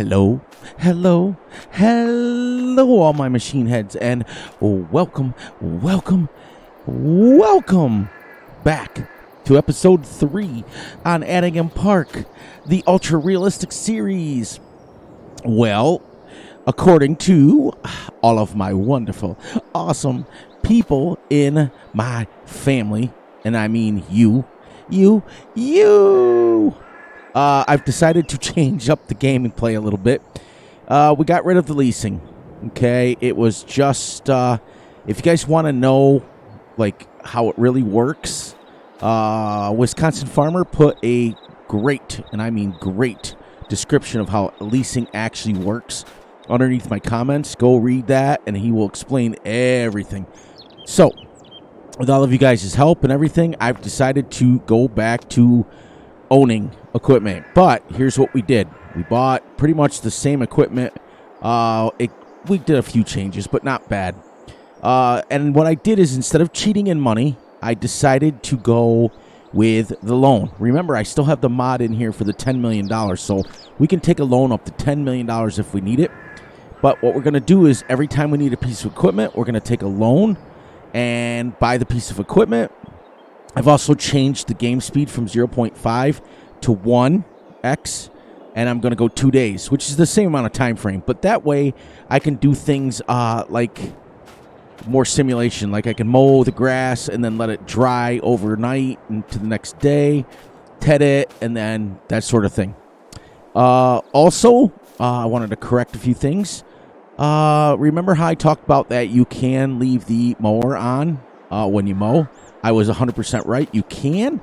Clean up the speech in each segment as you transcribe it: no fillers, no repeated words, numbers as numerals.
Hello, hello, hello, all my machine heads, and welcome back to episode 3 on Attingham Park, the ultra-realistic series. Well, according to all of my wonderful, awesome people in my family, and I mean you, I've decided to change up the gameplay a little bit. We got rid of the leasing. Okay, it was just if you guys want to know like how it really works, Wisconsin Farmer put a great, and I mean great, description of how leasing actually works underneath my comments. Go read that, and he will explain everything. So, with all of you guys' help and everything, I've decided to go back to owning equipment. But here's what we did. We bought pretty much the same equipment. We did a few changes, but not bad. And what I did is, instead of cheating in money, I decided to go with the loan. Remember, I still have the mod in here for the $10 million, so we can take a loan up to $10 million if we need it. But what we're going to do is, every time we need a piece of equipment, we're going to take a loan and buy the piece of equipment. I've also changed the game speed from 0.5 to 1x, and I'm going to go 2 days, which is the same amount of time frame. But that way, I can do things like more simulation. Like I can mow the grass and then let it dry overnight into the next day, ted it, and then that sort of thing. Also, I wanted to correct a few things. Remember how I talked about that you can leave the mower on when you mow? I was 100% right. You can,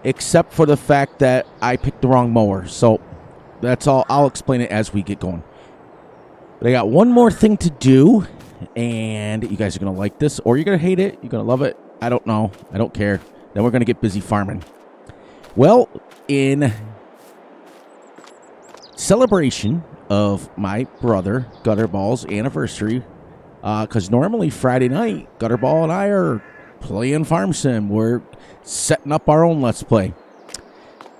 except for the fact that I picked the wrong mower. So that's all. I'll explain it as we get going. But I got one more thing to do, and you guys are going to like this, or you're going to hate it. You're going to love it. I don't know. I don't care. Then we're going to get busy farming. Well, in celebration of my brother Gutterball's anniversary, because normally Friday night, Gutterball and I are playing Farm Sim. We're setting up our own Let's Play.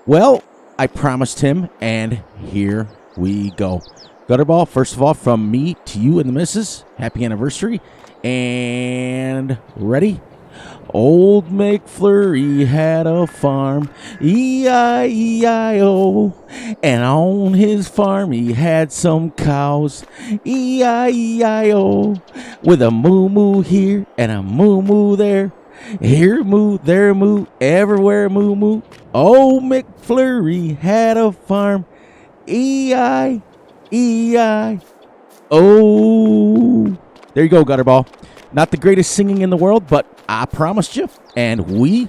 Well, I promised him, and here we go. Gutterball, first of all, from me to you and the missus, happy anniversary. And ready? Old McFlurry had a farm, E-I-E-I-O, and on his farm he had some cows, E-I-E-I-O, with a moo-moo here and a moo-moo there, here moo, there moo, everywhere moo-moo. Old McFlurry had a farm, E-I-E-I-O. There you go, Gutterball. Not the greatest singing in the world, but I promised you, and we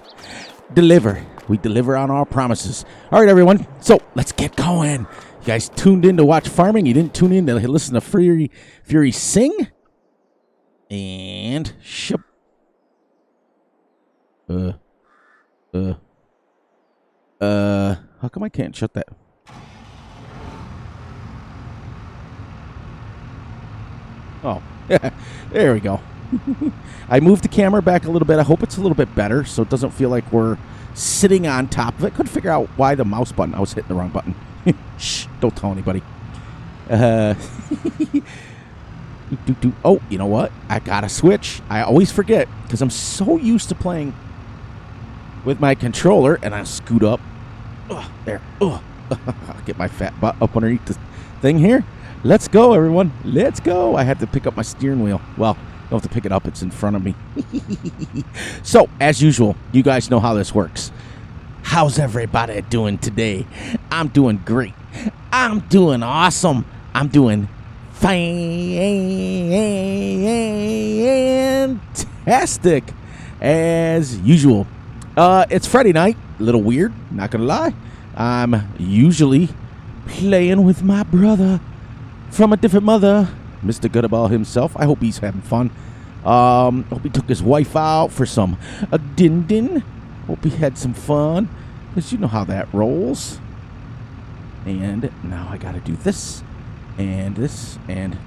deliver. We deliver on our promises. All right, everyone. So let's get going. You guys tuned in to watch farming. You didn't tune in to listen to Fury sing. And ship. How come I can't shut that? Oh, there we go. I moved the camera back a little bit. I hope it's a little bit better so it doesn't feel like we're sitting on top of it. Couldn't figure out why the mouse button. I was hitting the wrong button. Shh, don't tell anybody. Oh, you know what? I gotta switch. I always forget because I'm so used to playing with my controller, and I scoot up. There. I'll get my fat butt up underneath the thing here. Let's go, everyone. Let's go. I had to pick up my steering wheel. Well, I don't have to pick it up. It's in front of me. So, as usual, you guys know how this works. How's everybody doing today? I'm doing great. I'm doing awesome. I'm doing fantastic, as usual. It's Friday night. A little weird, not going to lie. I'm usually playing with my brother from a different mother, Mr. Gutterball himself. I hope he's having fun. Hope he took his wife out for some din-din. Hope he had some fun, because you know how that rolls. And now I got to do this and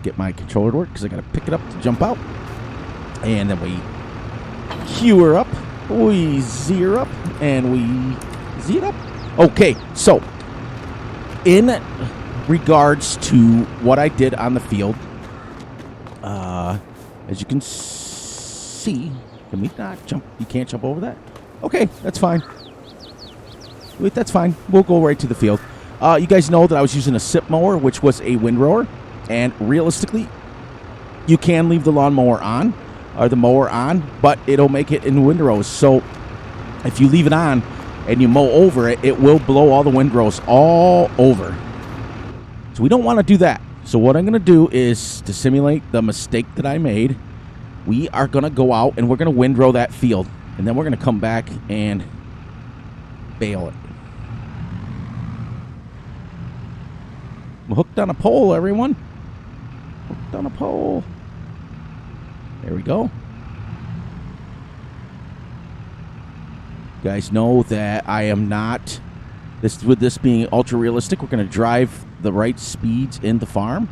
get my controller to work, because I got to pick it up to jump out. And then we cue her up, we Z her up, and we Z it up. Okay, so in regards to what I did on the field, as you can see, can we not jump? You can't jump over that? Okay, that's fine. Wait, that's fine. We'll go right to the field. You guys know that I was using a SIP mower, which was a windrower, and realistically, you can leave the lawnmower on, or the mower on, but it'll make it in windrows. So if you leave it on and you mow over it, it will blow all the windrows all over. So we don't want to do that. So what I'm going to do is, to simulate the mistake that I made, we are going to go out and we're going to windrow that field. And then we're going to come back and bale it. I'm hooked on a pole, everyone. Hooked on a pole. There we go. You guys know that I am not, with this being ultra realistic, we're going to drive the right speeds in the farm.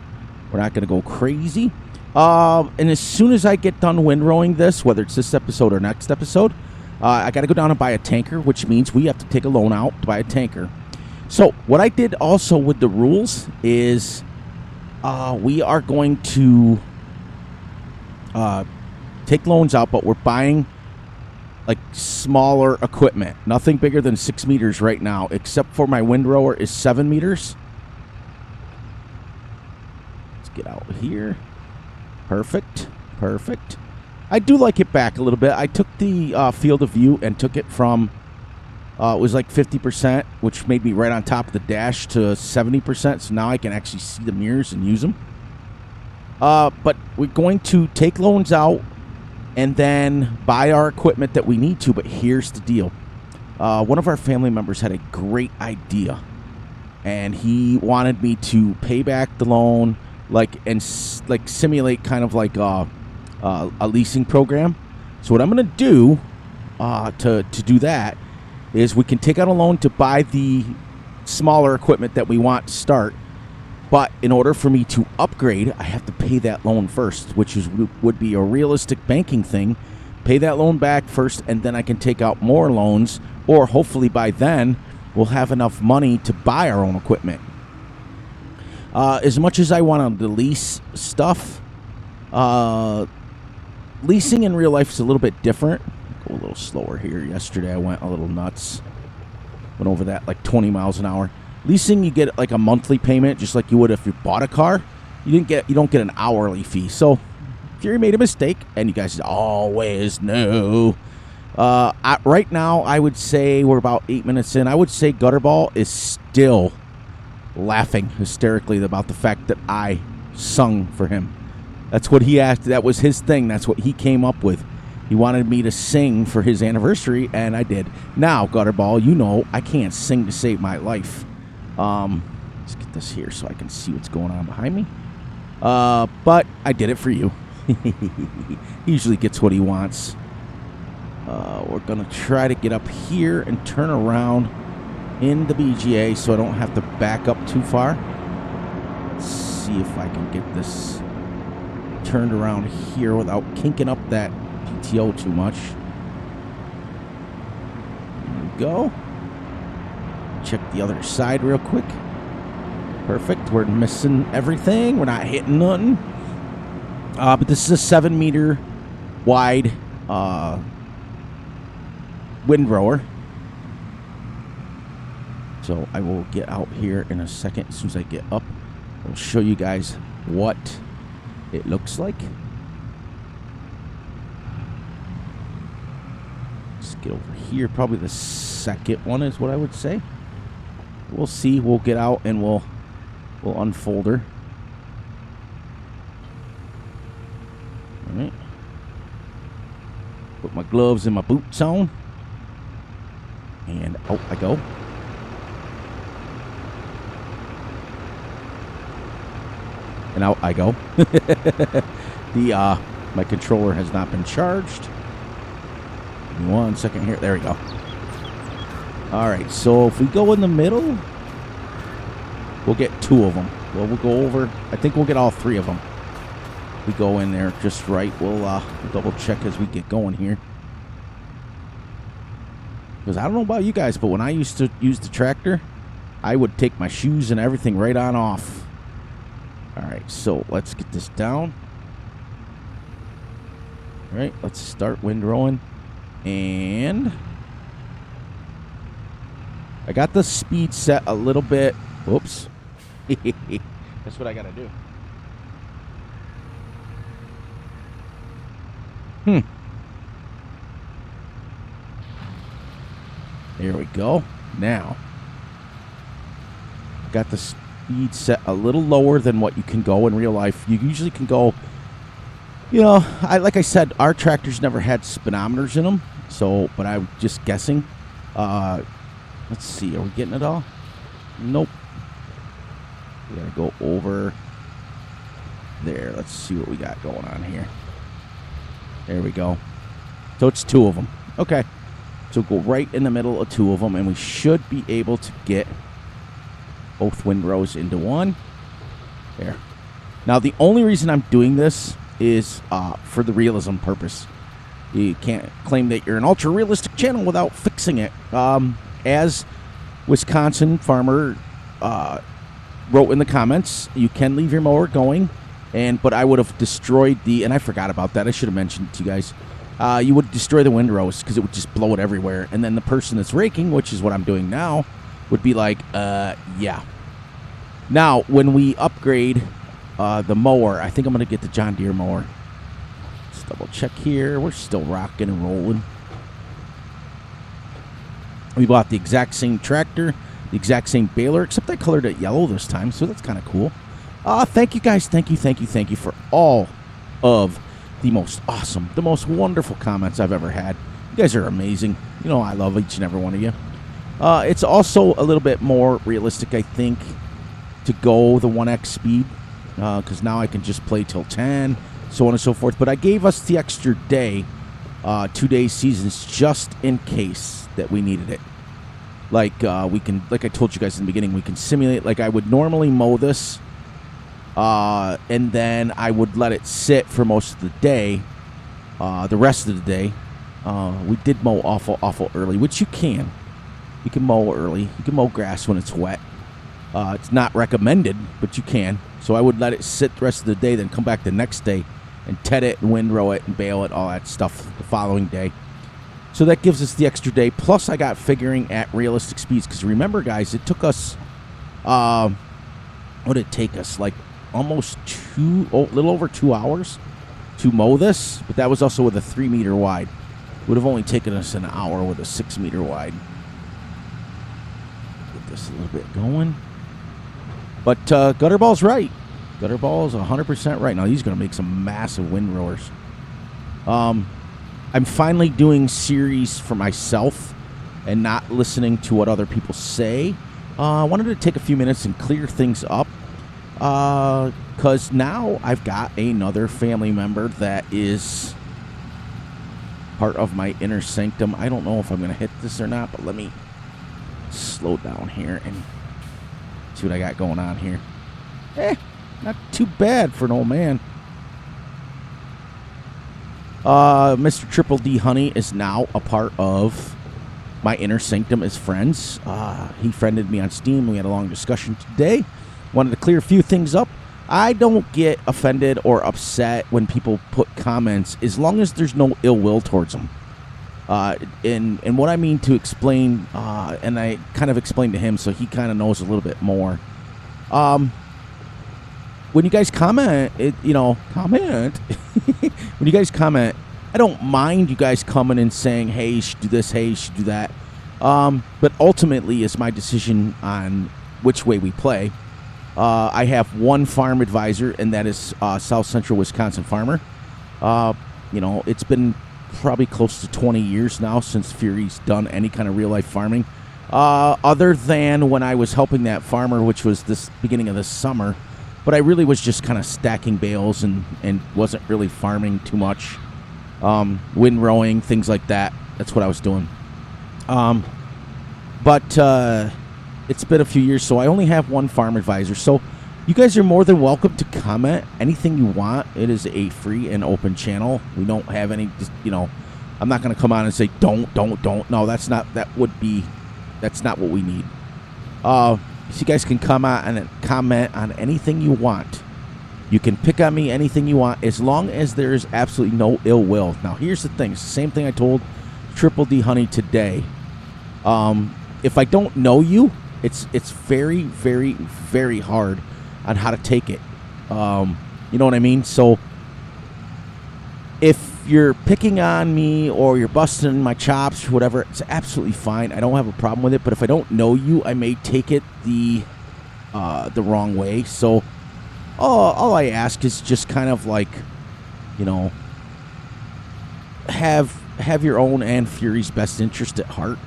We're not going to go crazy. And as soon as I get done windrowing this, whether it's this episode or next episode, I got to go down and buy a tanker, which means we have to take a loan out to buy a tanker. So what I did also with the rules is we are going to take loans out, but we're buying like smaller equipment. Nothing bigger than 6 meters right now, except for my windrower is 7 meters. Let's get out here. Perfect. Perfect. I do like it back a little bit. I took the field of view and took it from, it was like 50%, which made me right on top of the dash, to 70%. So now I can actually see the mirrors and use them. But we're going to take loans out and then buy our equipment that we need to. But here's the deal. One of our family members had a great idea. And he wanted me to pay back the loan, and simulate kind of like a leasing program. So what I'm going to do to do that is we can take out a loan to buy the smaller equipment that we want to start. But in order for me to upgrade, I have to pay that loan first, which would be a realistic banking thing. Pay that loan back first, and then I can take out more loans, or hopefully by then we'll have enough money to buy our own equipment. As much as I want to lease stuff, leasing in real life is a little bit different. Go a little slower here. Yesterday I went a little nuts. Went over that like 20 miles an hour. Leasing, you get like a monthly payment, just like you would if you bought a car. You don't get an hourly fee. So if you made a mistake, and you guys always know, right now I would say we're about 8 minutes in. I would say Gutterball is still laughing hysterically about the fact that I sung for him. That's what he asked. That was his thing. That's what he came up with. He wanted me to sing for his anniversary, and I did. Now, Gutterball, you know I can't sing to save my life. Let's get this here so I can see what's going on behind me. But I did it for you. He usually gets what he wants. We're going to try to get up here and turn around in the BGA so I don't have to back up too far. Let's see if I can get this turned around here without kinking up that PTO too much. There we go. Check the other side real quick. Perfect. We're missing everything. We're not hitting nothing. But this is a 7 meter wide windrower. So I will get out here in a second. As soon as I get up, I'll show you guys what it looks like. Let's get over here. Probably the second one is what I would say. We'll see. We'll get out and we'll unfold her. All right. Put my gloves and my boots on. And out I go. And out I go. My controller has not been charged. Give me 1 second here. There we go. All right, so if we go in the middle, we'll get 2 of them. Well, we'll go over. I think we'll get all 3 of them. We go in there just right. We'll double check as we get going here. Because I don't know about you guys, but when I used to use the tractor, I would take my shoes and everything right on off. All right, so let's get this down. All right, let's start windrowing. And I got the speed set a little bit. Whoops. That's what I got to do. There we go. Now, got the speed set a little lower than what you can go in real life. You usually can go, you know, like I said, our tractors never had speedometers in them. So, but I'm just guessing. Let's see. Are we getting it all? Nope. We got to go over there. Let's see what we got going on here. There we go. So it's 2 of them. Okay. So go right in the middle of 2 of them, and we should be able to get both windrows into one. There. Now, the only reason I'm doing this is for the realism purpose. You can't claim that you're an ultra-realistic channel without fixing it. As Wisconsin farmer wrote in the comments, you can leave your mower going, but I would have destroyed and I forgot about that. I should have mentioned it to you guys. You would destroy the windrows because it would just blow it everywhere. And then the person that's raking, which is what I'm doing now, would be like, yeah. Now, when we upgrade the mower, I think I'm going to get the John Deere mower. Let's double check here. We're still rocking and rolling. We bought the exact same tractor, the exact same baler, except I colored it yellow this time, so that's kind of cool. Thank you guys. Thank you for all of the most awesome, the most wonderful comments I've ever had. You guys are amazing. You know I love each and every one of you. It's also a little bit more realistic, I think, to go the 1x speed, because now I can just play till 10, so on and so forth. But I gave us the extra day, 2 day seasons, just in case that we needed it. Like we can, like I told you guys in the beginning, we can simulate. Like I would normally mow this, and then I would let it sit for most of the day. The rest of the day, we did mow awful early, which you can. You can mow early. You can mow grass when it's wet. It's not recommended, but you can. So I would let it sit the rest of the day, then come back the next day and ted it and windrow it and bale it, all that stuff the following day. So that gives us the extra day. Plus, I got figuring at realistic speeds. Because remember, guys, it took us, what did it take us? Like almost a little over 2 hours to mow this. But that was also with a 3 meter wide. It would have only taken us an hour with a 6 meter wide. Get this a little bit going. But Gutterball's right. Gutterball's 100% right. Now, he's going to make some massive windrowers. I'm finally doing series for myself and not listening to what other people say. I wanted to take a few minutes and clear things up because now I've got another family member that is part of my inner sanctum. I don't know if I'm going to hit this or not, but let me slow down here and see what I got going on here. Not too bad for an old man. Mr. Triple D Honey is now a part of my inner sanctum as friends. He friended me on Steam. We had a long discussion today. Wanted to clear a few things up. I don't get offended or upset when people put comments as long as there's no ill will towards them. And what I mean to explain, and I kind of explained to him so he kind of knows a little bit more. When you guys comment, comment. When you guys comment, I don't mind you guys coming and saying, hey, you should do this, hey, you should do that. But ultimately, it's my decision on which way we play. I have one farm advisor, and that is South Central Wisconsin Farmer. It's been probably close to 20 years now since Fury's done any kind of real-life farming. Other than when I was helping that farmer, which was this beginning of this summer. But I really was just kind of stacking bales and wasn't really farming too much. Windrowing, things like that. That's what I was doing. But it's been a few years, so I only have one farm advisor. So you guys are more than welcome to comment anything you want. It is a free and open channel. We don't have any, I'm not going to come on and say, don't. No, that's not what we need. So you guys can come out and comment on anything you want. You can pick on me anything you want as long as there's absolutely no ill will. Now, here's the thing. It's the same thing I told Triple D Honey today. If I don't know you, it's very, very, very hard on how to take it. You know what I mean? So if you're picking on me or you're busting my chops or whatever, it's absolutely fine. I don't have a problem with it. But if I don't know you, I may take it the wrong way. So all I ask is just kind of like, you know, have your own and Fury's best interest at heart.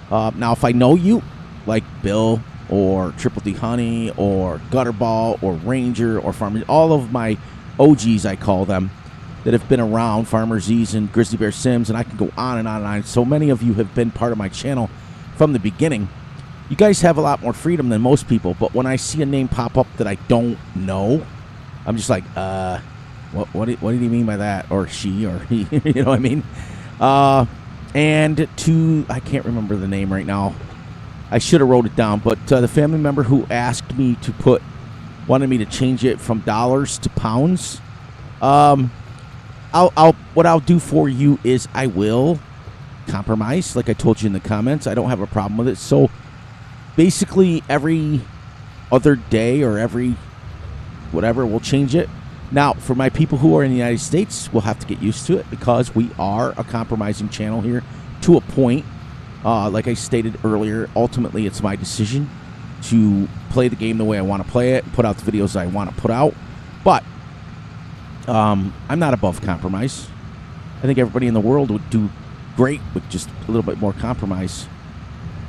Now, if I know you, like Bill or Triple D Honey or Gutterball or Ranger or Farmer, all of my OGs, I call them, that have been around, Farmer Z's and Grizzly Bear Sims, and I can go on and on and on. So many of you have been part of my channel from the beginning. You guys have a lot more freedom than most people, but when I see a name pop up that I don't know, I'm just like, what did he mean by that? Or she, or he, you know what I mean? And to, I can't remember the name right now. I should have wrote it down, but the family member who asked me to wanted me to change it from dollars to pounds. What I'll do for you is I will compromise, like I told you in the comments. I don't have a problem with it. So basically every other day or every whatever, we'll change it. Now, for my people who are in the United States, we'll have to get used to it because we are a compromising channel here to a point. Like I stated earlier, ultimately it's my decision to play the game the way I want to play it, put out the videos I want to put out. But I'm not above compromise. I think everybody in the world would do great with just a little bit more compromise.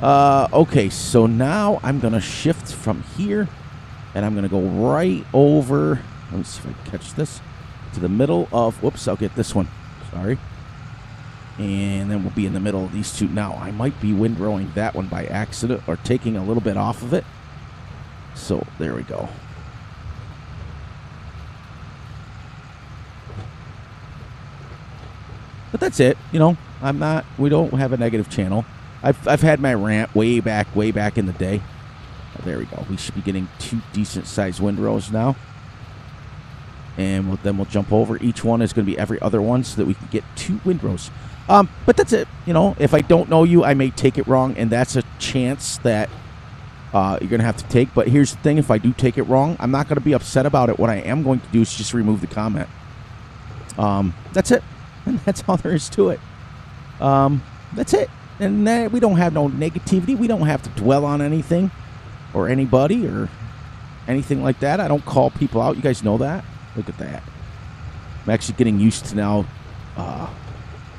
Okay, so now I'm going to shift from here, and I'm going to go right over, let me see if I can catch this, to the middle of, whoops, I'll get this one, sorry. And then we'll be in the middle of these two. Now, I might be windrowing that one by accident or taking a little bit off of it. So, there we go. But that's it. You know, we don't have a negative channel. I've had my rant way back in the day. Oh, there we go. We should be getting 2 decent-sized windrows now. And then we'll jump over. Each one is going to be every other one so that we can get 2 windrows. But that's it. You know, if I don't know you, I may take it wrong, and that's a chance that you're going to have to take. But here's the thing. If I do take it wrong, I'm not going to be upset about it. What I am going to do is just remove the comment. That's it. And that's all there is to it. That's it. And we don't have no negativity. We don't have to dwell on anything or anybody or anything like that. I don't call people out. You guys know that. Look at that. I'm actually getting used to now.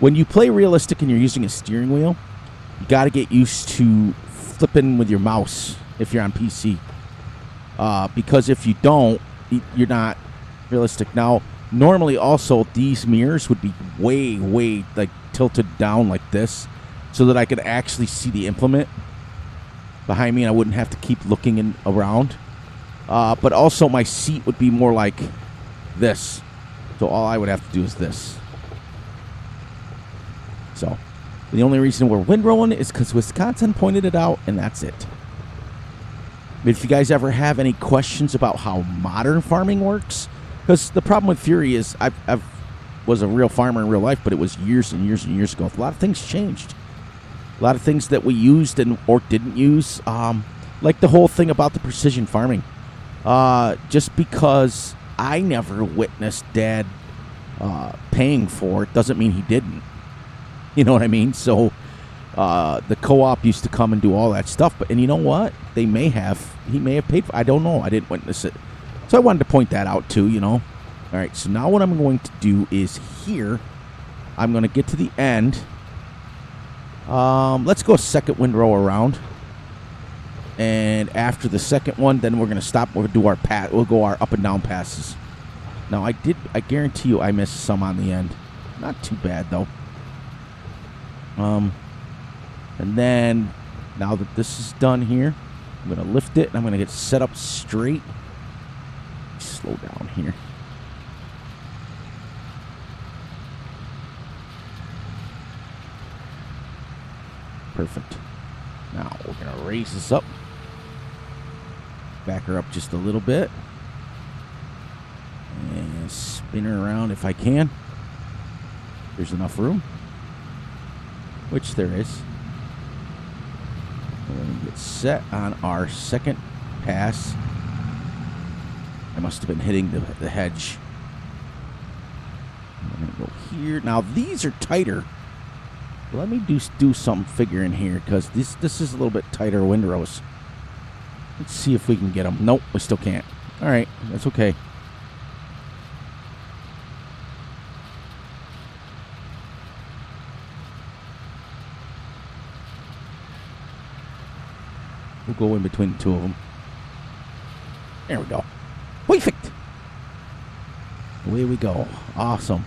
When you play realistic and you're using a steering wheel, you got to get used to flipping with your mouse if you're on PC. Because if you don't, you're not realistic. Now, normally also these mirrors would be way like tilted down like this so that I could actually see the implement behind me and I wouldn't have to keep looking around. But also my seat would be more like this. So all I would have to do is this. So the only reason we're windrowing is because Wisconsin pointed it out, and that's it. If you guys ever have any questions about how modern farming works, because the problem with Fury is I was a real farmer in real life, but it was years and years and years ago. A lot of things changed. A lot of things that we used or didn't use, like the whole thing about the precision farming. Just because I never witnessed Dad paying for it doesn't mean he didn't. You know what I mean? So the co-op used to come and do all that stuff. And you know what? He may have paid for it. I don't know. I didn't witness it. So I wanted to point that out too, you know. All right, so now what I'm going to do is here, I'm going to get to the end. Let's go a second windrow around. And after the second one, then we're going to stop. We'll do our we'll go our up and down passes. Now, I guarantee you I missed some on the end. Not too bad, though. And then, now that this is done here, I'm going to lift it, and I'm going to get set up straight. Slow down here. Perfect. Now, we're going to raise this up. Back her up just a little bit. And spin her around if I can. There's enough room. Which there is. We're going to get set on our second pass. I must have been hitting the hedge. I'm going to go here. Now, these are tighter. Let me do some figuring here, because this is a little bit tighter windrows. Let's see if we can get them. Nope, we still can't. All right, that's okay. We'll go in between the two of them. There we go. Perfect. Away we go. Awesome.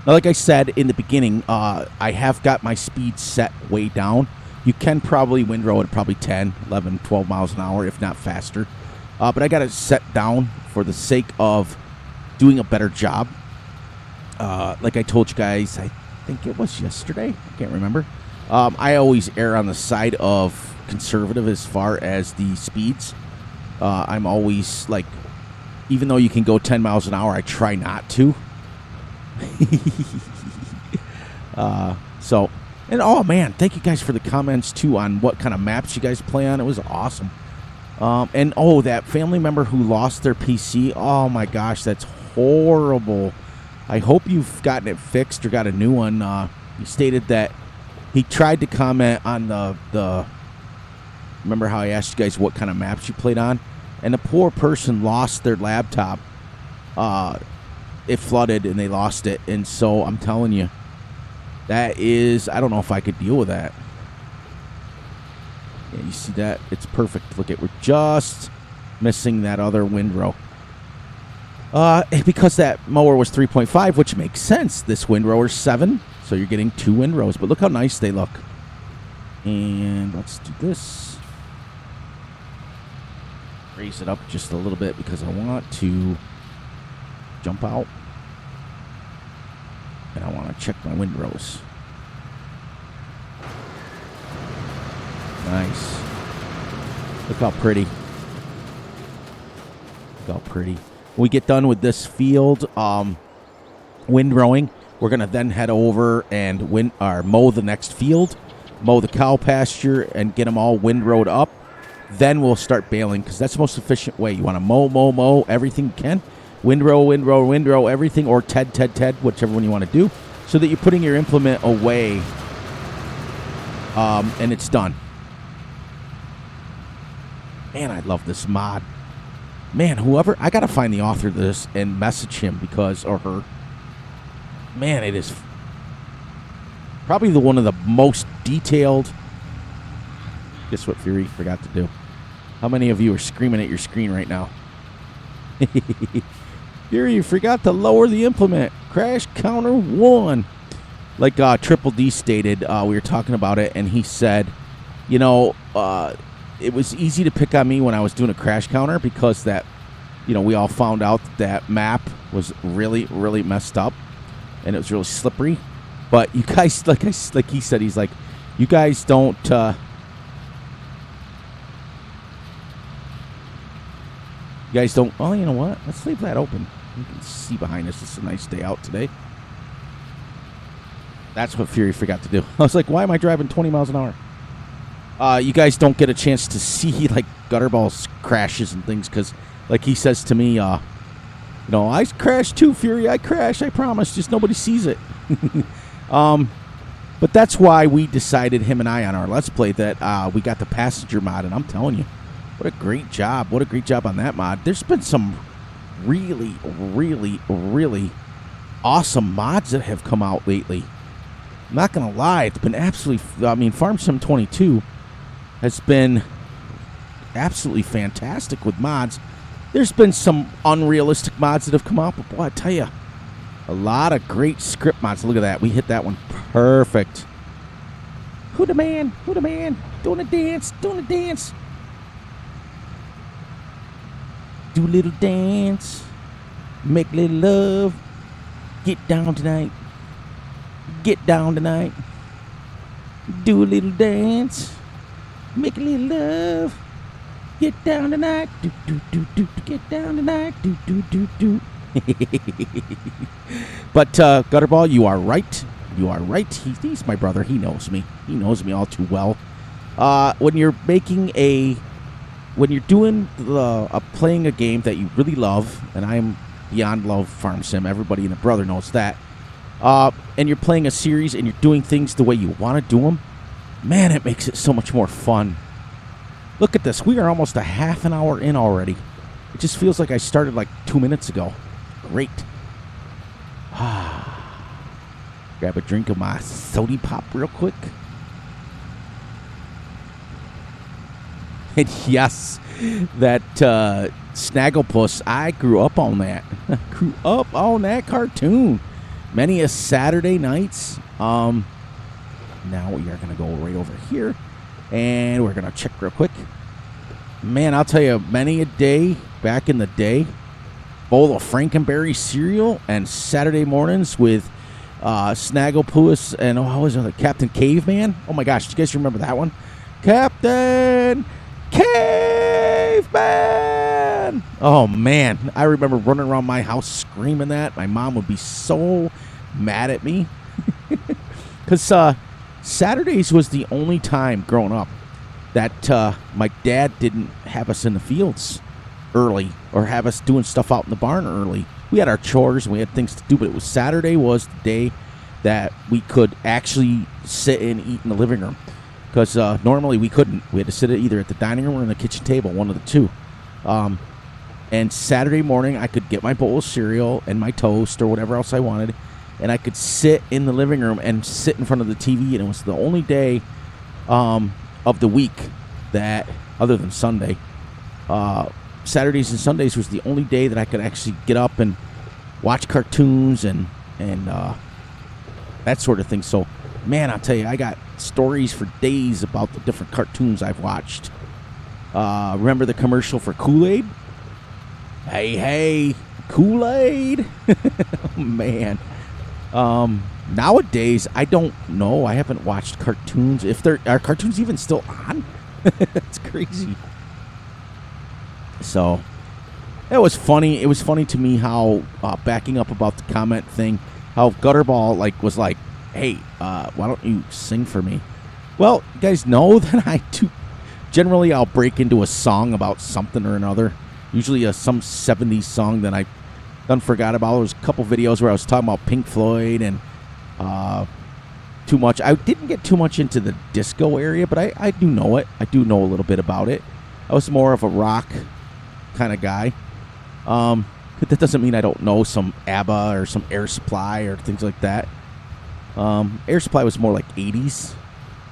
Now, like I said in the beginning, I have got my speed set way down. You can probably windrow at probably 10, 11, 12 miles an hour, if not faster. But I got it set down for the sake of doing a better job. Like I told you guys, I think it was yesterday. I can't remember. I always err on the side of conservative as far as the speeds. I'm always like, even though you can go 10 miles an hour, I try not to. And oh man, thank you guys for the comments too on what kind of maps you guys play on. It was awesome. And oh, that family member who lost their PC. Oh my gosh, that's horrible. I hope you've gotten it fixed or got a new one. He stated that he tried to comment on the remember how I asked you guys what kind of maps you played on? And the poor person lost their laptop. It flooded and they lost it. And so I'm telling you, that is, I don't know if I could deal with that. Yeah, you see that? It's perfect. Look at, we're just missing that other windrow. Because that mower was 3.5, which makes sense. This windrower's 7, so you're getting 2 windrows. But look how nice they look. And let's do this. Raise it up just a little bit because I want to jump out. And I want to check my windrows. Nice. Look how pretty. Look how pretty. When we get done with this field windrowing, we're going to then head over and mow the next field, mow the cow pasture, and get them all windrowed up. Then we'll start baling, because that's the most efficient way. You want to mow everything you can. Windrow, everything, or Ted, whichever one you want to do, so that you're putting your implement away, and it's done. Man, I love this mod. Man, whoever, I got to find the author of this and message him or her. Man, it is probably one of the most detailed. Guess what Fury forgot to do? How many of you are screaming at your screen right now? Fury, you forgot to lower the implement. Crash counter 1. Like Triple D stated, we were talking about it, and he said, it was easy to pick on me when I was doing a crash counter because that, we all found out that map was really, really messed up, and it was really slippery. But you guys, like he said, he's like, you guys don't. You guys don't. Well, you know what? Let's leave that open. You can see behind us. It's a nice day out today. That's what Fury forgot to do. I was like, why am I driving 20 miles an hour? You guys don't get a chance to see like gutterballs crashes and things because, like he says to me, I crashed too, Fury. I crashed. I promise. Just nobody sees it. But that's why we decided, him and I, on our Let's Play that we got the passenger mod, and I'm telling you, what a great job. What a great job on that mod. There's been some really, really, really awesome mods that have come out lately. I'm not going to lie. It's been absolutely, Farm Sim 22 has been absolutely fantastic with mods. There's been some unrealistic mods that have come out, but boy, I tell you, a lot of great script mods. Look at that. We hit that one perfect. Who the man? Who the man? Doing a dance. Doing a dance. Do a little dance. Make a little love. Get down tonight. Get down tonight. Do a little dance. Make a little love. Get down tonight. Do, do, do, do. Get down tonight. Do, do, do, do. But, Gutterball, you are right. You are right. He's my brother. He knows me. He knows me all too well. When you're doing playing a game that you really love, and I'm beyond love Farm Sim, everybody and their brother knows that, and you're playing a series and you're doing things the way you want to do them, man, it makes it so much more fun. Look at this. We are almost a half an hour in already. It just feels like I started like 2 minutes ago. Great. Grab a drink of my soda pop real quick. And yes, that Snagglepuss, I grew up on that. Grew up on that cartoon. Many a Saturday nights. Now we are going to go right over here. And we're going to check real quick. Man, I'll tell you, many a day back in the day, bowl of Frankenberry cereal and Saturday mornings with Snagglepuss and what was it, Captain Caveman? Oh my gosh, do you guys remember that one? Captain Caveman! Oh man, I remember running around my house screaming that. My mom would be so mad at me. Because Saturdays was the only time growing up that my dad didn't have us in the fields early or have us doing stuff out in the barn early. We had our chores and we had things to do, but Saturday was the day that we could actually sit and eat in the living room. Because normally we couldn't. We had to sit either at the dining room or in the kitchen table, one of the two. And Saturday morning, I could get my bowl of cereal and my toast or whatever else I wanted, and I could sit in the living room and sit in front of the TV, and it was the only day of the week that, other than Sunday, Saturdays and Sundays was the only day that I could actually get up and watch cartoons and that sort of thing. So, man, I'll tell you, I got stories for days about the different cartoons I've watched. Remember the commercial for Kool-Aid? Hey, Kool-Aid. Oh, man. Nowadays, I don't know. I haven't watched cartoons. If there are cartoons even still on? It's crazy. So, it was funny. It was funny to me how, backing up about the comment thing, how Gutterball was like, hey, why don't you sing for me? Well, you guys know that I do. Generally, I'll break into a song about something or another. Usually some 70s song that I done forgot about. There was a couple videos where I was talking about Pink Floyd and too much. I didn't get too much into the disco area, but I do know it. I do know a little bit about it. I was more of a rock kind of guy. But that doesn't mean I don't know some ABBA or some Air Supply or things like that. Air Supply was more like 80s,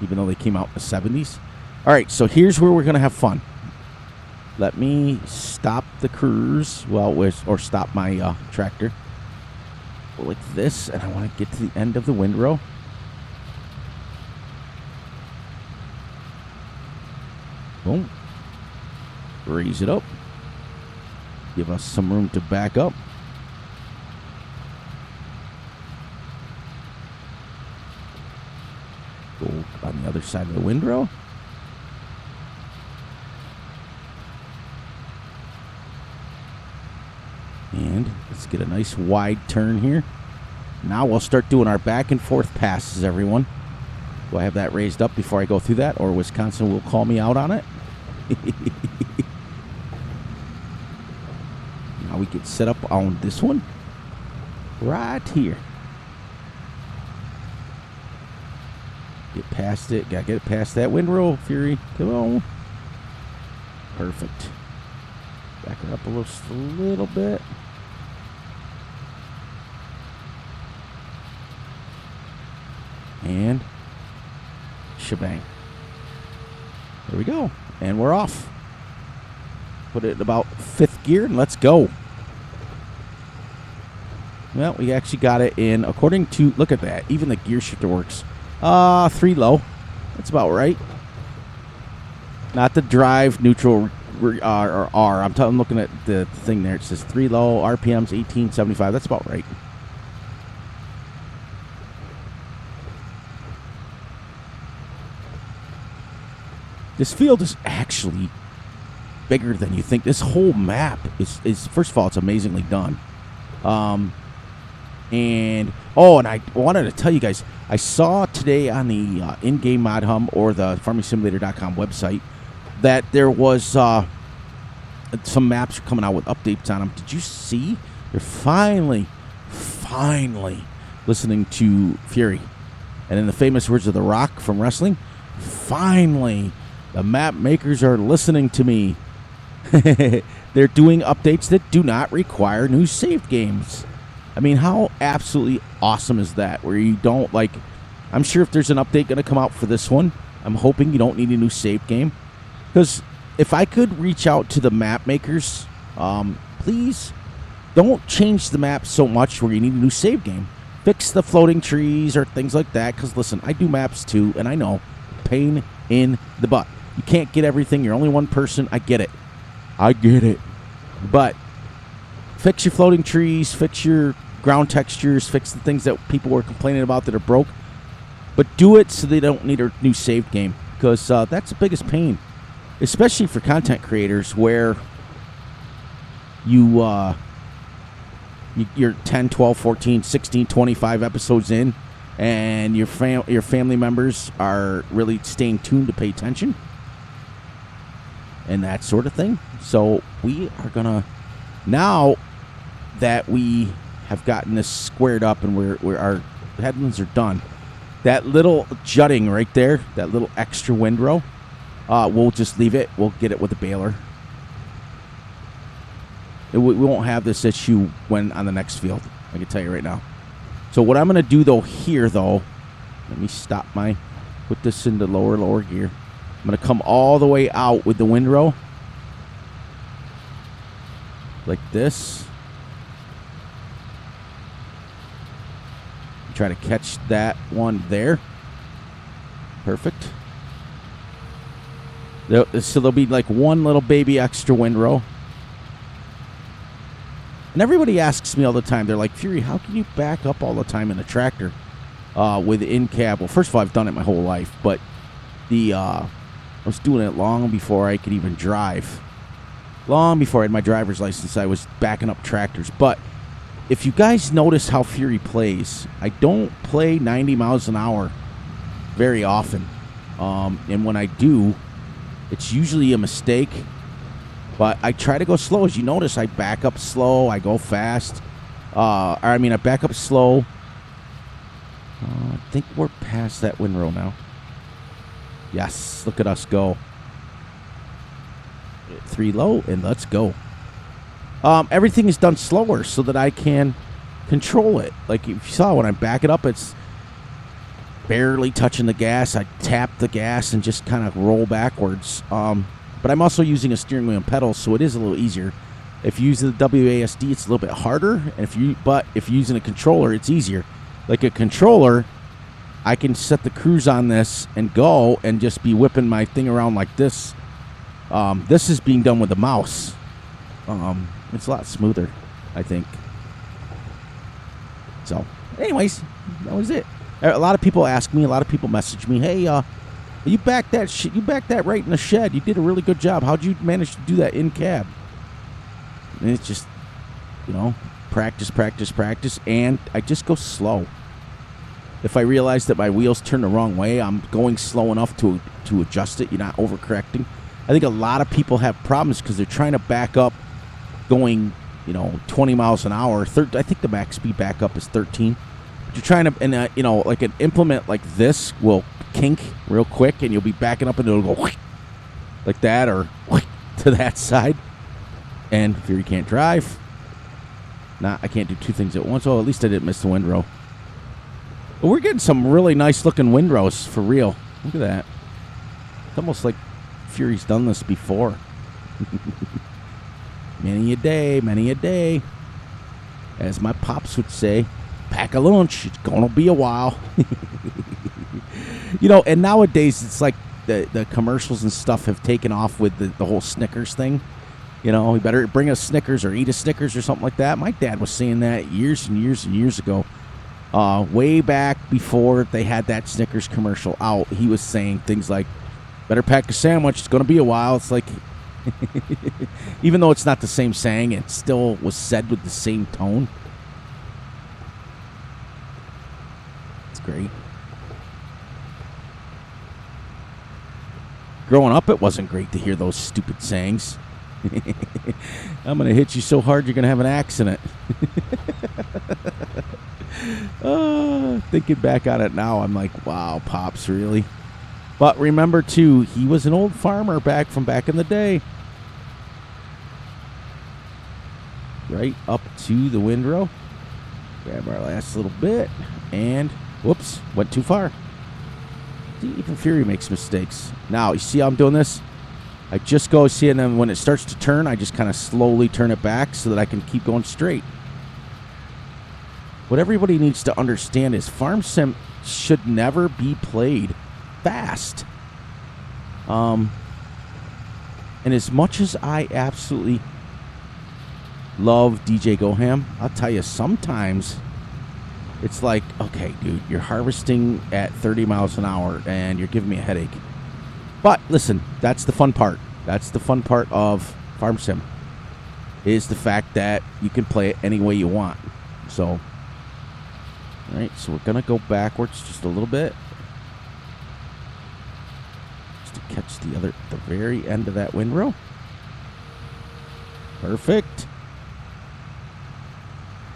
even though they came out in the 70s. All right, so here's where we're going to have fun. Let me stop the cruise, or stop my tractor. Go like this, and I want to get to the end of the windrow. Boom. Raise it up. Give us some room to back up. Go on the other side of the windrow. And let's get a nice wide turn here. Now we'll start doing our back and forth passes, everyone. Do I have that raised up before I go through that, or Wisconsin will call me out on it? Now we get set up on this one. Right here. Get past it. Gotta get past that windrow, Fury. Come on. Perfect. Back it up a little bit. And shebang. There we go. And we're off. Put it in about 5th gear and let's go. Well, we actually got it in, according to, look at that. Even the gear shifter works. 3 low. That's about right. Not the drive, neutral, or R. I'm looking at the thing there. It says 3 low, RPMs 1875. That's about right. This field is actually bigger than you think. This whole map is first of all, it's amazingly done. And I wanted to tell you guys, I saw today on the in-game mod hum or the farmingsimulator.com website that there was some maps are coming out with updates on them. Did you see? They're finally listening to Fury. And in the famous words of The Rock from wrestling, finally, the map makers are listening to me. They're doing updates that do not require new save games. I mean, how absolutely awesome is that? Where you don't, like, I'm sure if there's an update going to come out for this one, I'm hoping you don't need a new save game. Because if I could reach out to the map makers, please don't change the map so much where you need a new save game. Fix the floating trees or things like that. Because, listen, I do maps too, and I know, pain in the butt. You can't get everything. You're only one person. I get it. But fix your floating trees, fix your ground textures, fix the things that people were complaining about that are broke. But do it so they don't need a new save game. Because that's the biggest pain. Especially for content creators where you're 10, 12, 14, 16, 25 episodes in, and your family members are really staying tuned to pay attention and that sort of thing. So we are going to, now that we have gotten this squared up and our headlands are done, that little jutting right there, that little extra windrow, we'll just leave it. We'll get it with a baler. We won't have this issue when on the next field. I can tell you right now. So what I'm going to do here, let me put this into lower gear. I'm going to come all the way out with the windrow. Like this. Try to catch that one there. Perfect. So there'll be like one little baby extra windrow. And everybody asks me all the time, they're like, Fury, how can you back up all the time in a tractor with in-cab? Well, first of all, I've done it my whole life, but I was doing it long before I could even drive. Long before I had my driver's license, I was backing up tractors. But if you guys notice how Fury plays, I don't play 90 miles an hour very often. And when I do, it's usually a mistake. But I try to go slow. As you notice, I back up slow. I go fast. I back up slow. I think we're past that windrow now. Yes, look at us go. 3 low, and let's go. Everything is done slower so that I can control it. Like if you saw when I back it up, it's barely touching the gas. I tap the gas and just kind of roll backwards. But I'm also using a steering wheel and pedals, so it is a little easier. If you use the WASD, it's a little bit harder. And if you're using a controller, it's easier. Like a controller, I can set the cruise on this and go and just be whipping my thing around like this. This is being done with the mouse. It's a lot smoother, I think. So, anyways, that was it. A lot of people ask me, a lot of people message me, hey, you backed that right in the shed. You did a really good job. How'd you manage to do that in cab? And it's just, practice, and I just go slow. If I realize that my wheels turn the wrong way, I'm going slow enough to adjust it. You're not overcorrecting. I think a lot of people have problems because they're trying to back up going, 20 miles an hour. I think the max speed back up is 13. But you're trying to, and like an implement like this will kink real quick, and you'll be backing up, and it'll go like that or to that side. And Fury can't drive. I can't do two things at once. Oh, at least I didn't miss the windrow. But we're getting some really nice looking windrows for real. Look at that. It's almost like Fury's done this before. Many a day. As my pops would say, pack a lunch. It's gonna be a while. And nowadays it's like the commercials and stuff have taken off with the whole Snickers thing. We better bring a Snickers or eat a Snickers or something like that. My dad was saying that years and years and years ago. Way back before they had that Snickers commercial out, he was saying things like, better pack a sandwich. It's going to be a while. It's like, Even though it's not the same saying, it still was said with the same tone. It's great. Growing up, it wasn't great to hear those stupid sayings. I'm going to hit you so hard you're going to have an accident. Thinking back on it now, I'm like, wow, Pops, really? But remember, too, he was an old farmer back in the day. Right up to the windrow. Grab our last little bit. And, whoops, went too far. See, even Fury makes mistakes. Now, you see how I'm doing this? I just go, see, and then when it starts to turn, I just kind of slowly turn it back so that I can keep going straight. What everybody needs to understand is Farm Sim should never be played fast. And as much as I absolutely love DJ Goham, I'll tell you, sometimes it's like, okay, dude, you're harvesting at 30 miles an hour and you're giving me a headache. But listen, that's the fun part. That's the fun part of Farm Sim, is the fact that you can play it any way you want. So, all right, so we're going to go backwards just a little bit. Just to catch the very end of that windrow. Perfect.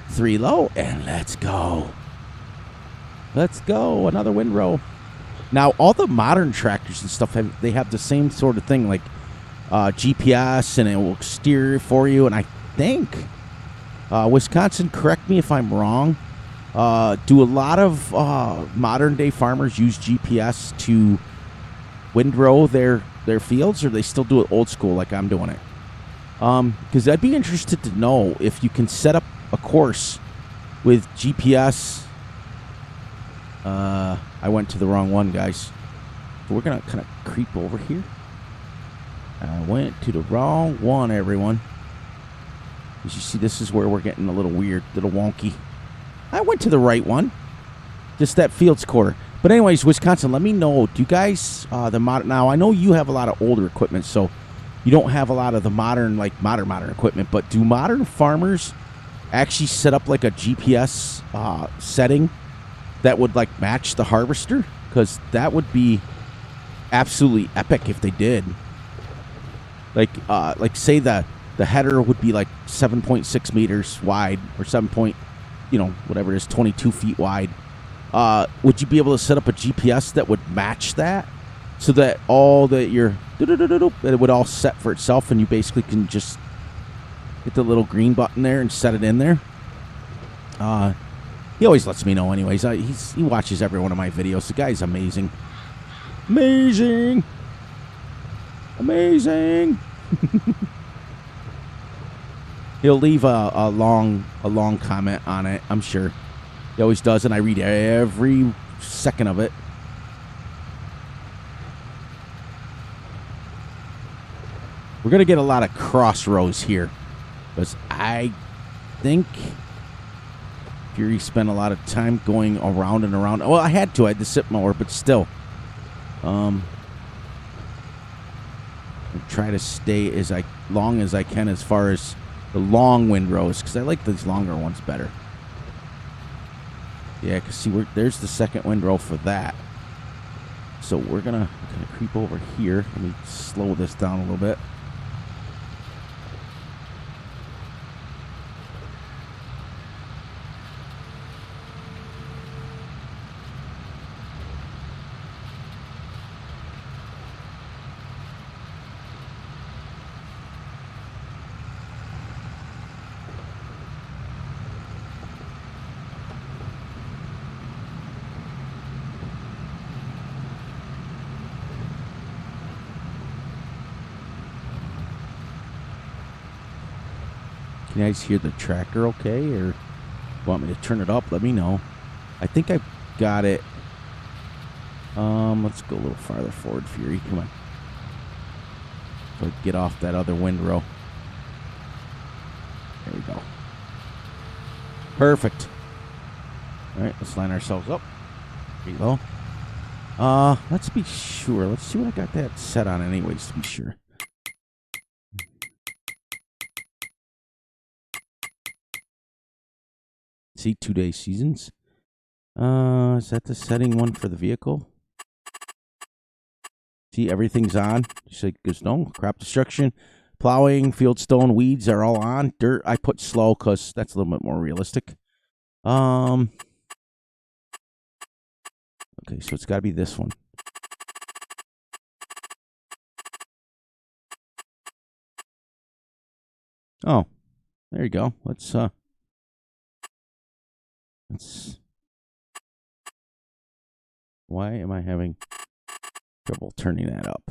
3 low, and let's go. Let's go. Another windrow. Now, all the modern tractors and stuff, they have the same sort of thing, like GPS, and it will steer for you. And I think Wisconsin, correct me if I'm wrong, do a lot of modern-day farmers use GPS to windrow their fields, or they still do it old school like I'm doing it? Because I'd be interested to know if you can set up a course with GPS. I went to the wrong one, guys. So we're going to kind of creep over here. I went to the wrong one, everyone. As you see, this is where we're getting a little weird, a little wonky. I went to the right one. Just that fields quarter. But anyways, Wisconsin, let me know. Do you guys, now I know you have a lot of older equipment, so you don't have a lot of the modern equipment, but do modern farmers actually set up like a GPS setting that would like match the harvester? Because that would be absolutely epic if they did. Like say the header would be like 7.6 meters wide, or 22 feet wide. Would you be able to set up a GPS that would match that, so that all that it would all set for itself, and you basically can just hit the little green button there and set it in there? He always lets me know anyways. He watches every one of my videos. The guy's amazing. Amazing. Amazing. He'll leave a long comment on it, I'm sure. He always does, and I read every second of it. We're going to get a lot of crossroads here, because I think Fury spent a lot of time going around and around. Well, I had to the sip mower, but still. I try to stay as long as I can as far as the long windrows, because I like these longer ones better. Yeah, because see, there's the second windrow for that. So we're gonna creep over here. Let me slow this down a little bit. Can you guys hear the tractor okay, or want me to turn it up? Let me know. I think I got it. Let's go a little farther forward, Fury. Come on. So I get off that other windrow. There we go. Perfect. All right, let's line ourselves up. There you go. Let's be sure. Let's see what I got that set on anyways, to be sure. See, 2-day seasons. Is that the setting one for the vehicle? See, everything's on. Just like goes no crop destruction, plowing, field stone, weeds are all on. Dirt, I put slow because that's a little bit more realistic. Okay, so it's got to be this one. Oh, there you go. Let's. Why am I having trouble turning that up?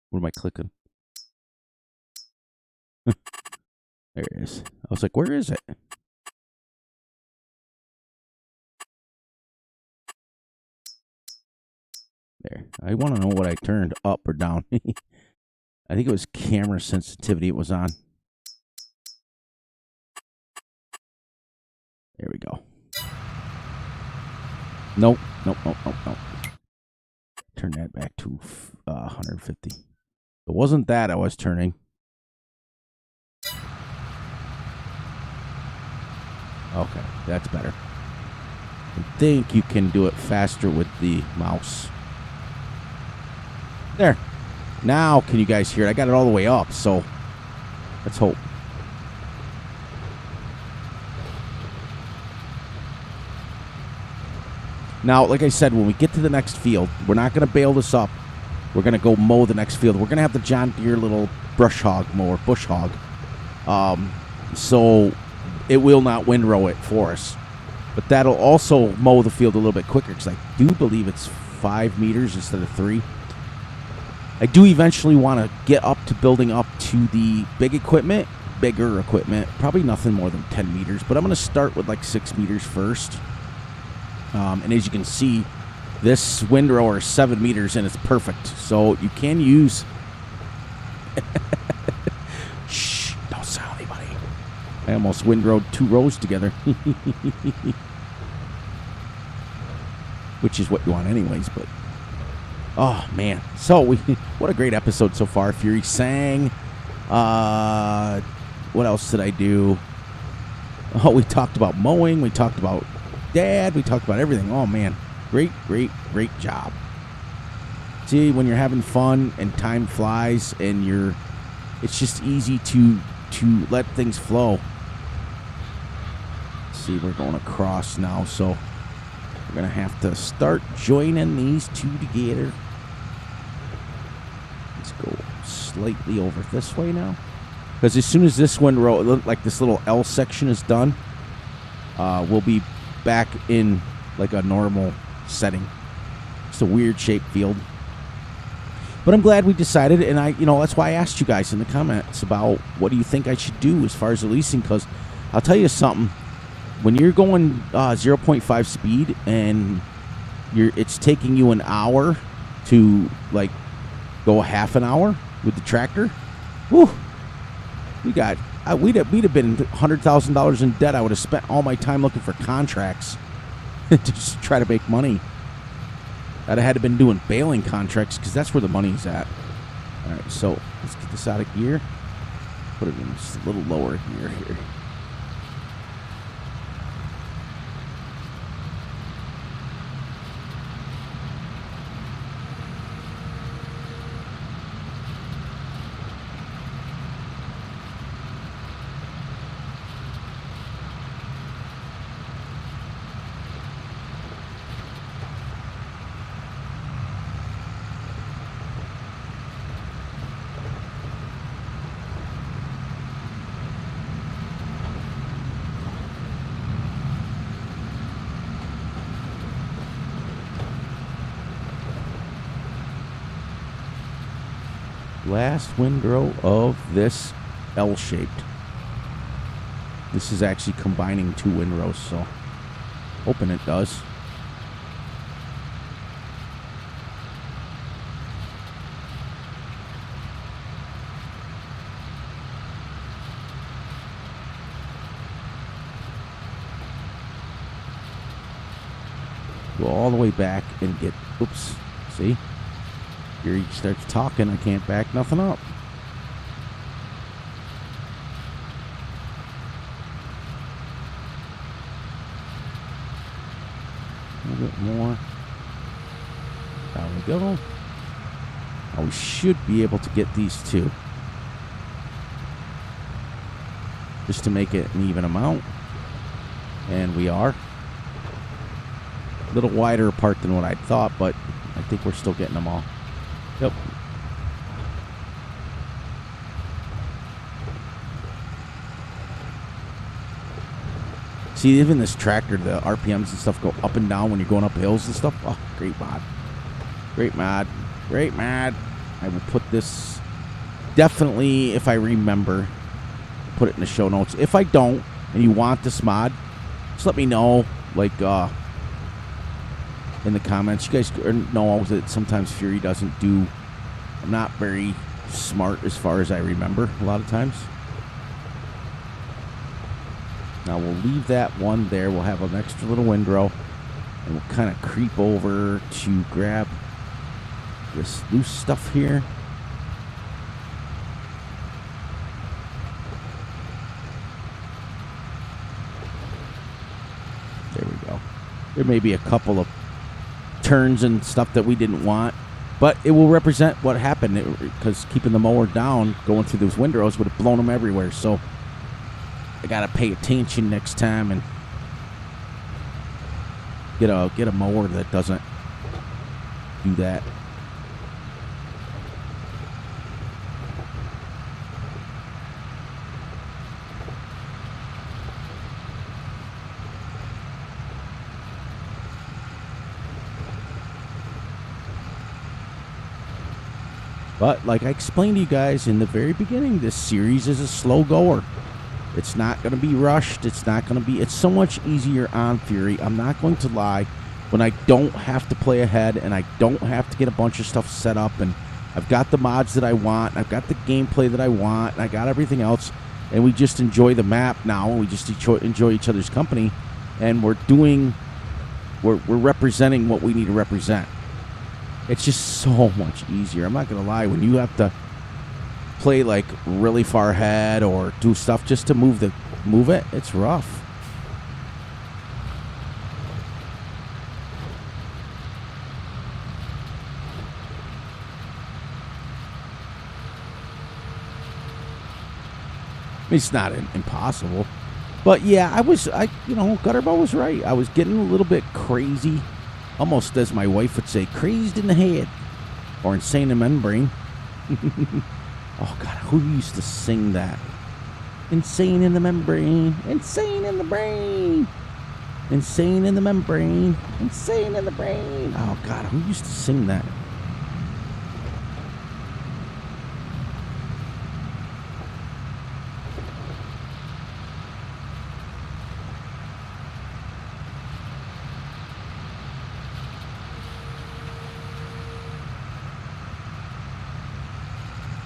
What am I clicking? There it is. I was like, where is it? There. I want to know what I turned up or down. I think it was camera sensitivity it was on. There we go. Nope. Turn that back to 150. It wasn't that I was turning. Okay, that's better. I think you can do it faster with the mouse. There. Now, can you guys hear it? I got it all the way up, so let's hope. Now, like I said, when we get to the next field, we're not going to bail this up. We're going to go mow the next field. We're going to have the John Deere little brush hog mower, bush hog. So it will not windrow it for us. But that'll also mow the field a little bit quicker because I do believe it's 5 meters instead of 3. I do eventually want to get up to building up to the bigger equipment, probably nothing more than 10 meters, but I'm going to start with like 6 meters first. And as you can see, this windrower is 7 meters and it's perfect. So you can use... Shh, don't sound anybody. I almost windrowed 2 rows together. Which is what you want anyways, but... Oh, man. So, what a great episode so far. Fury sang. What else did I do? Oh, we talked about mowing. We talked about Dad. We talked about everything. Oh, man. Great job. See, when you're having fun and time flies and it's just easy to let things flow. See, we're going across now, so we're going to have to start joining these two together. Let's go slightly over this way now. Because as soon as this windrow, like this little L section is done, we'll be back in like a normal setting. It's a weird shaped field. But I'm glad we decided, and that's why I asked you guys in the comments about what do you think I should do as far as the leasing, because I'll tell you something. When you're going 0.5 speed and it's taking you an hour to like go a half an hour with the tractor, whew, we'd have been $100,000 in debt. I would have spent all my time looking for contracts to just try to make money. I'd have had to been doing bailing contracts because that's where the money's at. All right, so let's get this out of gear. Put it in just a little lower gear here. Last windrow of this L-shaped. This is actually combining 2 windrows, so hoping it does. go all the way back and get, oops, see? Here he starts talking, I can't back nothing up. A little bit more. Down we go. Now we should be able to get these two. Just to make it an even amount. And we are. A little wider apart than what I thought, but I think we're still getting them all. Yep. See, even this tractor, the RPMs and stuff go up and down when you're going up hills and stuff. Oh, great mod. Great mod. Great mod. I will put this, definitely, if I remember, put it in the show notes. If I don't, and you want this mod, just let me know, like, in the comments. You guys know that sometimes Fury doesn't do, I'm not very smart as far as I remember a lot of times. Now we'll leave that one there. We'll have an extra little windrow, and we'll kind of creep over to grab this loose stuff here. There we go. There may be a couple of turns and stuff that we didn't want, but it will represent what happened, because keeping the mower down, going through those windrows would have blown them everywhere. So I gotta pay attention next time and get a mower that doesn't do that. But like I explained to you guys in the very beginning, this series is a slow goer. It's not going to be rushed. It's not going to be... It's so much easier on Fury. I'm not going to lie. When I don't have to play ahead and I don't have to get a bunch of stuff set up, and I've got the mods that I want, I've got the gameplay that I want, and I got everything else, and we just enjoy the map now, and we just enjoy each other's company, and we're representing what we need to represent. It's just so much easier. I'm not going to lie. When you have to play like really far ahead or do stuff just to move it, it's rough. It's not impossible, but yeah, Gutterball was right. I was getting a little bit crazy, almost, as my wife would say, crazed in the head, or insane in the membrane. Oh, God, who used to sing that? Insane in the membrane, insane in the brain, insane in the membrane, insane in the brain. Oh, God, who used to sing that?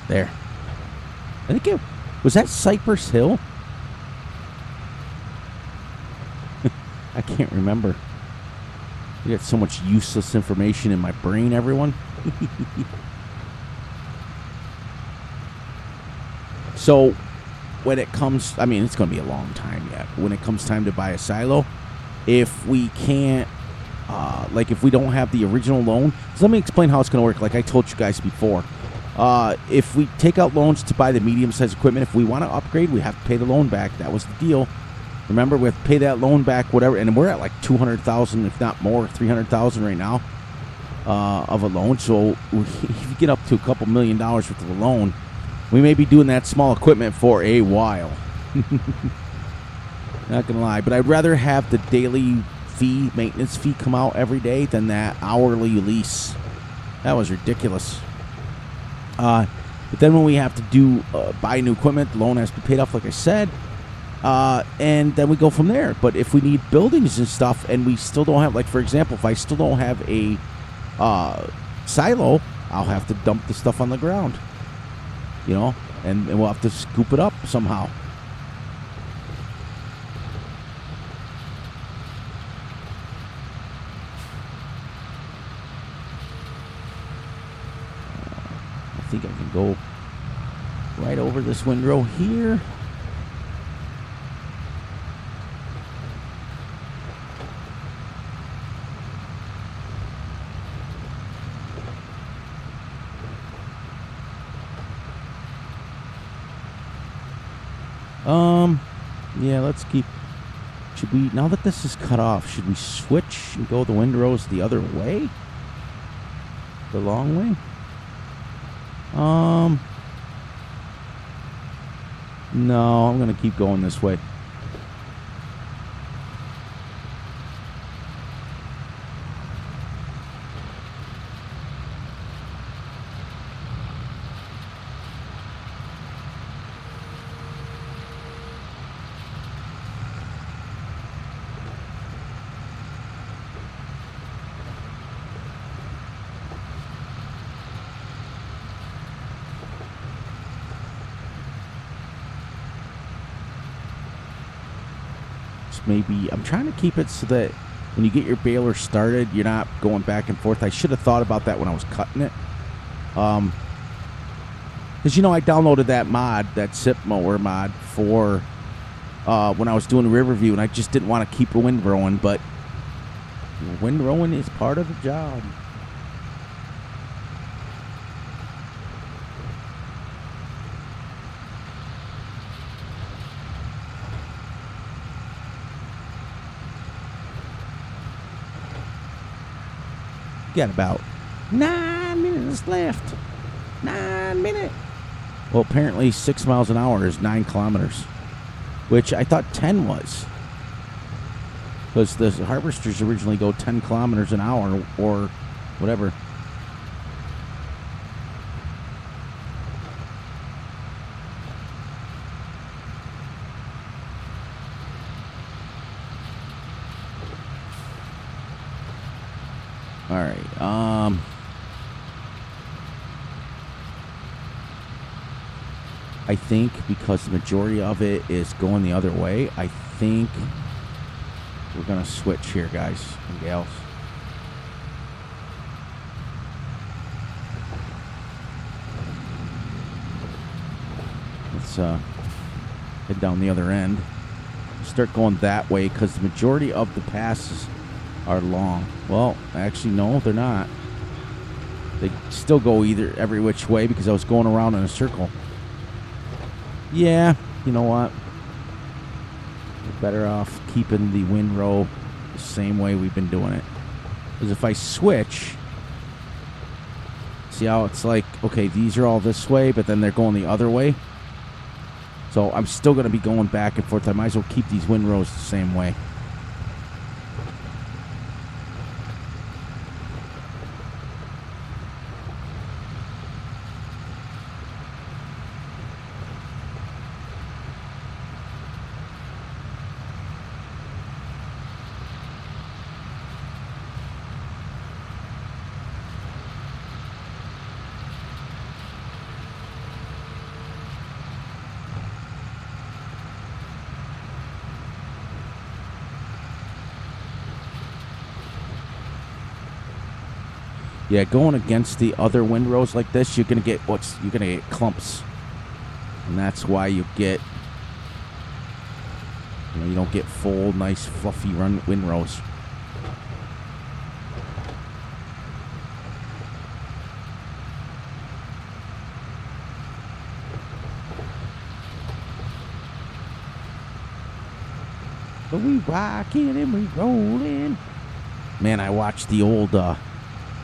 There. I think it was that Cypress Hill. I can't remember. I got so much useless information in my brain, everyone. So, when it comes, I mean, it's going to be a long time yet. When it comes time to buy a silo, if we can't, like if we don't have the original loan, so let me explain how it's going to work. Like I told you guys before. If we take out loans to buy the medium-sized equipment, if we want to upgrade, we have to pay the loan back. That was the deal. Remember, we have to pay that loan back, whatever, and we're at like $200,000, if not more, $300,000 right now of a loan. So if you get up to a couple $1 million worth of a loan, we may be doing that small equipment for a while. Not gonna lie, but I'd rather have the daily fee, maintenance fee, come out every day than that hourly lease. That was ridiculous. But then when we have to do buy new equipment, the loan has to be paid off, like I said, and then we go from there. But if we need buildings and stuff, and we still don't have, like for example, if I still don't have a silo, I'll have to dump the stuff on the ground, and we'll have to scoop it up somehow. think I can go right over this windrow here. Yeah, let's keep... Should we, now that this is cut off, should we switch and go the windrows the other way? The long way? No, I'm going to keep going this way. Maybe I'm trying to keep it so that when you get your baler started, you're not going back and forth. I should have thought about that when I was cutting it. Because, I downloaded that mod, that SIP mower mod, for when I was doing a Riverview, and I just didn't want to keep a windrowing, but windrowing is part of the job. Got about 9 minutes left. 9 minutes. Well, apparently 6 miles an hour is 9 kilometers, which I thought 10 was. Because the harvesters originally go 10 kilometers an hour or whatever. All right. I think because the majority of it is going the other way, I think we're going to switch here, guys and gals. Let's head down the other end. Start going that way because the majority of the passes are long. Well, actually, no, they're not. They still go every which way because I was going around in a circle. Yeah, you know what? We're better off keeping the windrow the same way we've been doing it. Because if I switch, see how it's like, okay, these are all this way, but then they're going the other way. So I'm still going to be going back and forth. I might as well keep these windrows the same way. Yeah, going against the other windrows like this, you're gonna get clumps, and that's why you get, you don't get full, nice, fluffy windrows. But we rockin' and we rollin'. Man, I watched the old.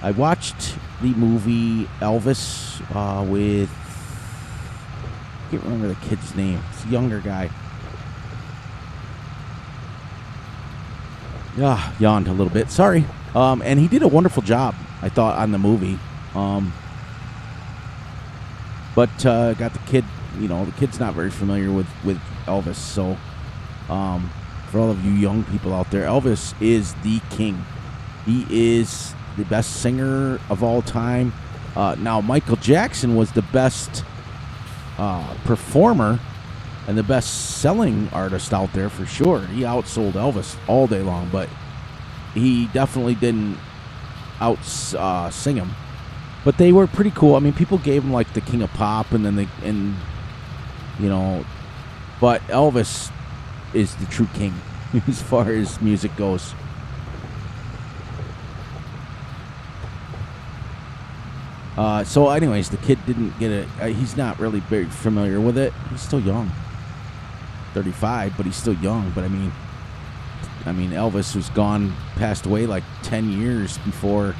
I watched the movie Elvis with, I can't remember the kid's name. It's a younger guy. Yawned a little bit. Sorry. And he did a wonderful job, I thought, on the movie. But got the kid, the kid's not very familiar with Elvis. So for all of you young people out there, Elvis is the king. He is the best singer of all time. Now, Michael Jackson was the best performer and the best selling artist out there for sure. He outsold Elvis all day long, but he definitely didn't sing him. But they were pretty cool. I mean, people gave him like the King of Pop, and then you know, but Elvis is the true king as far as music goes. So anyways, the kid didn't get it. He's not really very familiar with it. He's still young. 35, but he's still young. But I mean, Elvis was gone, passed away like 10 years before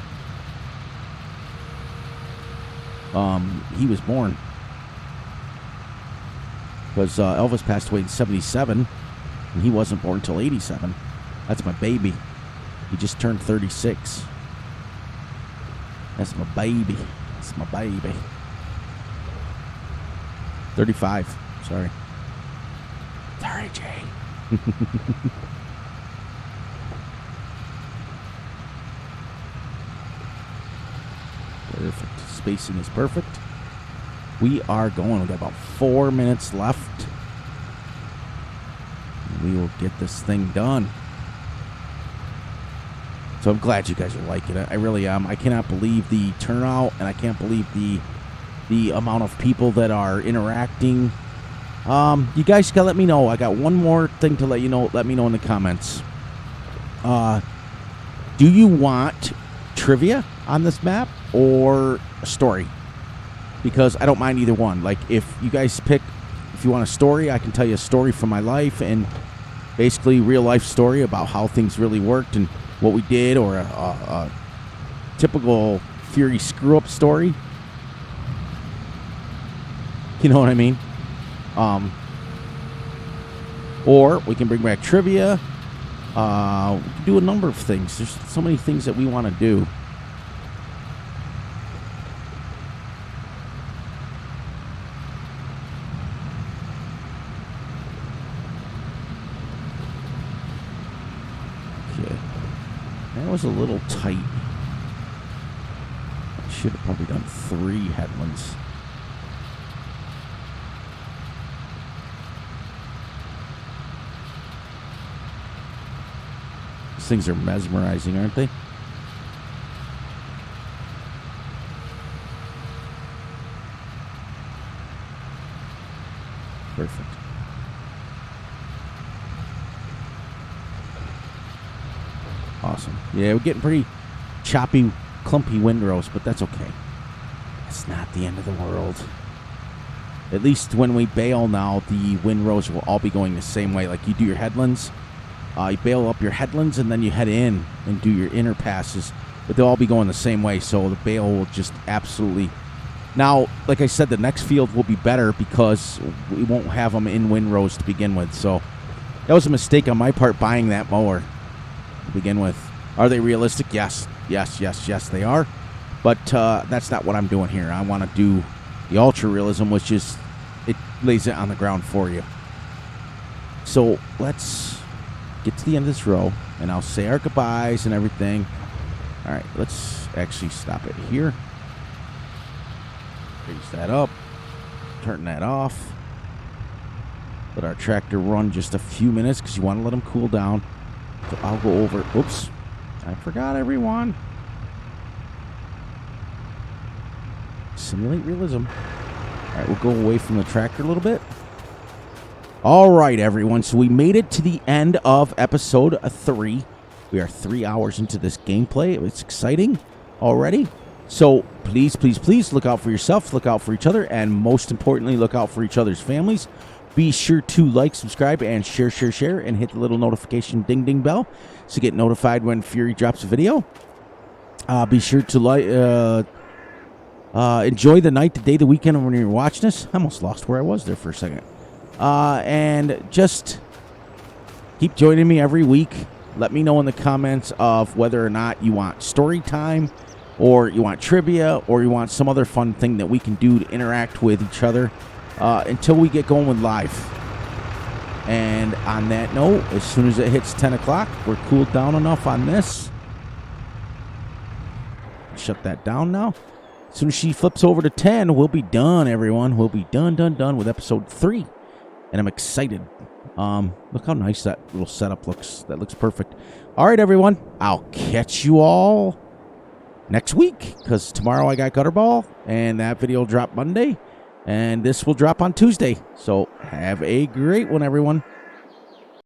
he was born. Because Elvis passed away in 77, and he wasn't born until 87. That's my baby. He just turned 36. That's my baby. That's my baby. 35. Sorry. Sorry, Jay. Perfect. Spacing is perfect. We are going. We got about 4 minutes left. We will get this thing done. So I'm glad you guys are liking it. I really am. I cannot believe the turnout, and I can't believe the amount of people that are interacting. You guys gotta let me know. I got one more thing to let you know. Let me know in the comments. Do you want trivia on this map or a story? Because I don't mind either one. Like, if you guys pick, if you want a story, I can tell you a story from my life, and basically real life story about how things really worked and what we did, or a typical Fury screw up story. You know what I mean? Or we can bring back trivia. We can do a number of things. There's so many things that we want to do. Okay. That was a little tight. I should have probably done 3 headlands. These things are mesmerizing, aren't they? Perfect. Awesome. Yeah, we're getting pretty choppy, clumpy windrows, but that's okay. It's not the end of the world. At least when we bail now, the windrows will all be going the same way. Like, you do your headlands, you bail up your headlands, and then you head in and do your inner passes. But they'll all be going the same way, so the bail will just absolutely... Now, like I said, the next field will be better because we won't have them in windrows to begin with. So that was a mistake on my part, buying that mower to begin with. Are they realistic? Yes. Yes, yes, yes, they are. But that's not what I'm doing here. I want to do the ultra realism, which is, it lays it on the ground for you. So let's get to the end of this row, and I'll say our goodbyes and everything. All right, let's actually stop it here. Raise that up. Turn that off. Let our tractor run just a few minutes because you want to let them cool down. So I'll go over. Oops. I forgot, everyone. Simulate realism. All right, we'll go away from the tractor a little bit. All right, everyone. So we made it to the end of episode 3. We are 3 hours into this gameplay. It's exciting already. So please, please, please look out for yourself, look out for each other, and most importantly, look out for each other's families. Be sure to like, subscribe, and share, and hit the little notification ding bell to get notified when Fury drops a video. Be sure to enjoy the night, the day, the weekend when you're watching this. I almost lost where I was there for a second. And just keep joining me every week. Let me know in the comments of whether or not you want story time, or you want trivia, or you want some other fun thing that we can do to interact with each other until we get going with live. And on that note, as soon as it hits 10 o'clock, we're cooled down enough on this. Shut that down now. As soon as she flips over to 10, we'll be done, everyone. We'll be done with episode 3. And I'm excited. Look how nice that little setup looks. That looks perfect. All right, everyone. I'll catch you all next week, because tomorrow I got Gutterball, and that video will drop Monday, and this will drop on Tuesday. So have a great one, everyone.